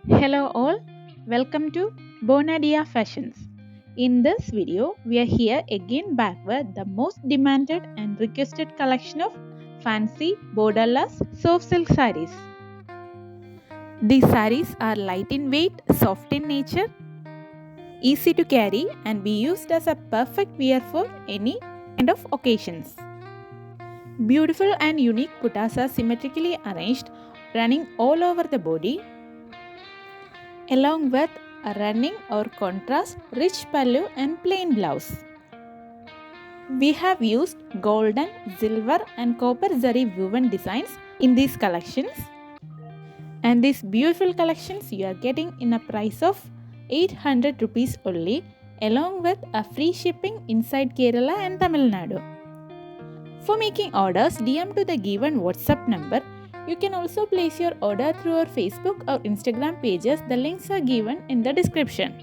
Hello all, welcome to bonadeafashions. In this video, we are here again back with the most demanded and requested collection of fancy borderless soft silk sarees. These sarees are light in weight, soft in nature, easy to carry and be used as a perfect wear for any kind of occasions. Beautiful and unique buttas are symmetrically arranged, running all over the body, along with a running or contrast rich pallu and plain blouse. We have used golden, silver and copper zari woven designs in these collections, and these beautiful collections you are getting in a price of 800 rupees only, along with a free shipping inside Kerala and Tamil Nadu. For making orders, DM to the given WhatsApp number. You can also place your order through our Facebook or Instagram pages. The links are given in the description.